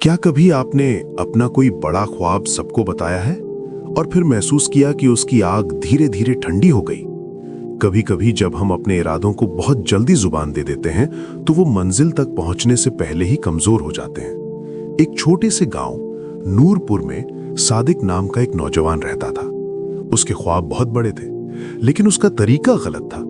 क्या कभी आपने अपना कोई बड़ा ख्वाब सबको बताया है और फिर महसूस किया कि उसकी आग धीरे धीरे ठंडी हो गई? कभी कभी जब हम अपने इरादों को बहुत जल्दी जुबान दे देते हैं तो वो मंजिल तक पहुंचने से पहले ही कमजोर हो जाते हैं। एक छोटे से गांव नूरपुर में सादिक नाम का एक नौजवान रहता था। उसके ख्वाब बहुत बड़े थे, लेकिन उसका तरीका गलत था।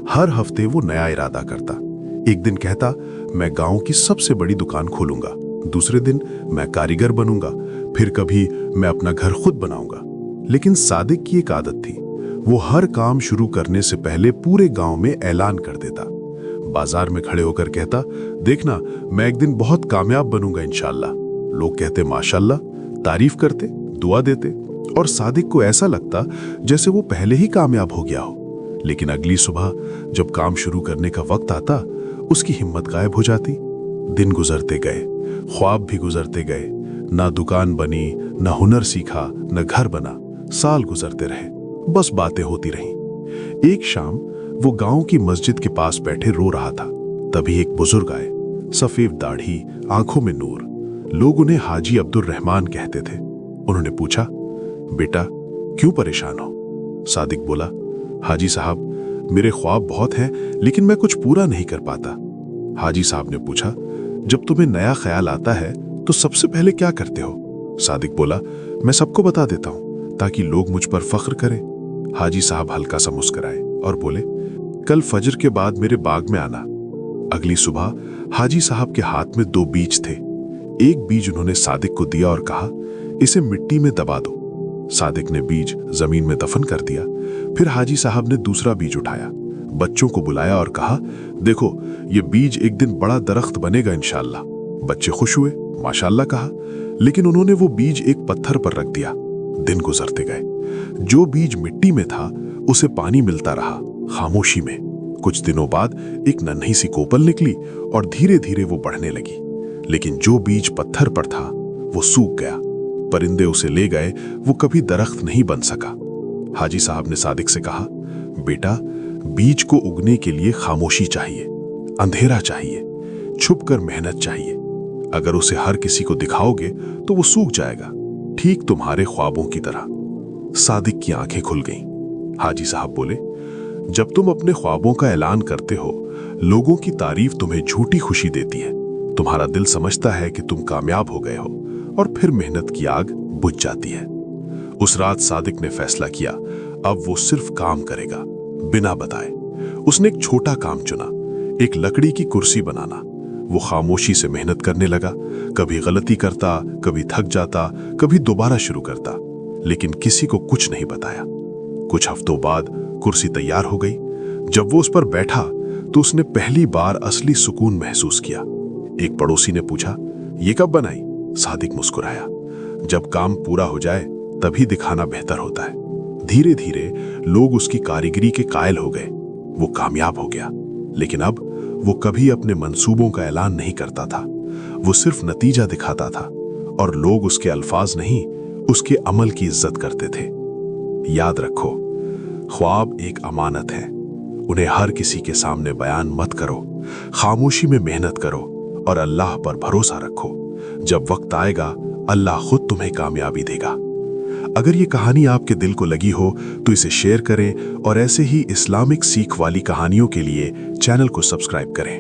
हर हफ्ते वो नया इरादा करता। एक दिन कहता, मैं गांव की सबसे बड़ी दुकान खोलूंगा। दूसरे दिन मैं कारीगर बनूंगा। फिर कभी मैं अपना घर खुद बनाऊंगा। लेकिन सादिक की एक आदत थी, वो हर काम शुरू करने से पहले पूरे गांव में ऐलान कर देता। बाजार में खड़े होकर कहता, देखना मैं एक दिन बहुत कामयाब बनूंगा इंशाल्लाह। लोग कहते माशाल्लाह, तारीफ करते, दुआ देते, और सादिक को ऐसा लगता जैसे वो पहले ही कामयाब हो गया हो। लेकिन अगली सुबह जब काम शुरू करने का वक्त आता, उसकी हिम्मत गायब हो जाती। दिन गुजरते गए, ख्वाब भी गुजरते गए। ना दुकान बनी, ना हुनर सीखा, न घर बना। साल गुजरते रहे, बस बातें होती रहीं। एक शाम वो गांव की मस्जिद के पास बैठे रो रहा था। तभी एक बुजुर्ग आए, सफेद दाढ़ी, आंखों में नूर। लोग उन्हें हाजी अब्दुल रहमान कहते थे। उन्होंने पूछा, बेटा क्यों परेशान हो? सादिक बोला, हाजी साहब मेरे ख्वाब बहुत हैं, लेकिन मैं कुछ पूरा नहीं कर पाता। हाजी साहब ने पूछा, जब तुम्हें नया ख्याल आता है तो सबसे पहले क्या करते हो? सादिक बोला, मैं सबको बता देता हूं ताकि लोग मुझ पर फख्र करें। हाजी साहब हल्का सा मुस्कुराए और बोले, कल फजर के बाद मेरे बाग में आना। अगली सुबह हाजी साहब के हाथ में 2 बीज थे। एक बीज उन्होंने सादिक को दिया और कहा, इसे मिट्टी में दबा दो। सादिक ने बीज जमीन में दफन कर दिया। फिर हाजी साहब ने दूसरा बीज उठाया, बच्चों को बुलाया और कहा, देखो ये बीज एक दिन बड़ा दरख्त बनेगा इंशाल्लाह। बच्चे खुश हुए, माशाल्लाह कहा, लेकिन उन्होंने वो बीज एक पत्थर पर रख दिया। दिन गुजरते गए। जो बीज मिट्टी में था उसे पानी मिलता रहा, खामोशी में। कुछ दिनों बाद एक नन्ही सी कोपल निकली और धीरे धीरे वो बढ़ने लगी। लेकिन जो बीज पत्थर पर था वो सूख गया। परिंदे उसे ले गए, वो कभी दरख्त नहीं बन सका। हाजी साहब ने सादिक से कहा, बेटा बीज को उगने के लिए खामोशी चाहिए, अंधेरा चाहिए, छुपकर मेहनत चाहिए। अगर उसे हर किसी को दिखाओगे तो वो सूख जाएगा, ठीक तुम्हारे ख्वाबों की तरह। सादिक की आंखें खुल गईं। हाजी साहब बोले, जब तुम अपने ख्वाबों का ऐलान करते हो, लोगों की तारीफ तुम्हें झूठी खुशी देती है। तुम्हारा दिल समझता है कि तुम कामयाब हो गए हो, और फिर मेहनत की आग बुझ जाती है। उस रात सादिक ने फैसला किया, अब वो सिर्फ काम करेगा, बिना बताए। उसने एक छोटा काम चुना, एक लकड़ी की कुर्सी बनाना। वो खामोशी से मेहनत करने लगा। कभी गलती करता, कभी थक जाता, कभी दोबारा शुरू करता, लेकिन किसी को कुछ नहीं बताया। कुछ हफ्तों बाद कुर्सी तैयार हो गई। जब वो उस पर बैठा तो उसने पहली बार असली सुकून महसूस किया। एक पड़ोसी ने पूछा, ये कब बनाई? सादिक मुस्कुराया, जब काम पूरा हो जाए तभी दिखाना बेहतर होता है। धीरे धीरे लोग उसकी कारीगरी के कायल हो गए। वो कामयाब हो गया, लेकिन अब वो कभी अपने मंसूबों का ऐलान नहीं करता था। वो सिर्फ नतीजा दिखाता था, और लोग उसके अल्फाज नहीं, उसके अमल की इज्जत करते थे। याद रखो, ख्वाब एक अमानत है। उन्हें हर किसी के सामने बयान मत करो। खामोशी में मेहनत करो और अल्लाह पर भरोसा रखो। जब वक्त आएगा, अल्लाह खुद तुम्हें कामयाबी देगा। अगर ये कहानी आपके दिल को लगी हो तो इसे शेयर करें, और ऐसे ही इस्लामिक सीख वाली कहानियों के लिए चैनल को सब्सक्राइब करें।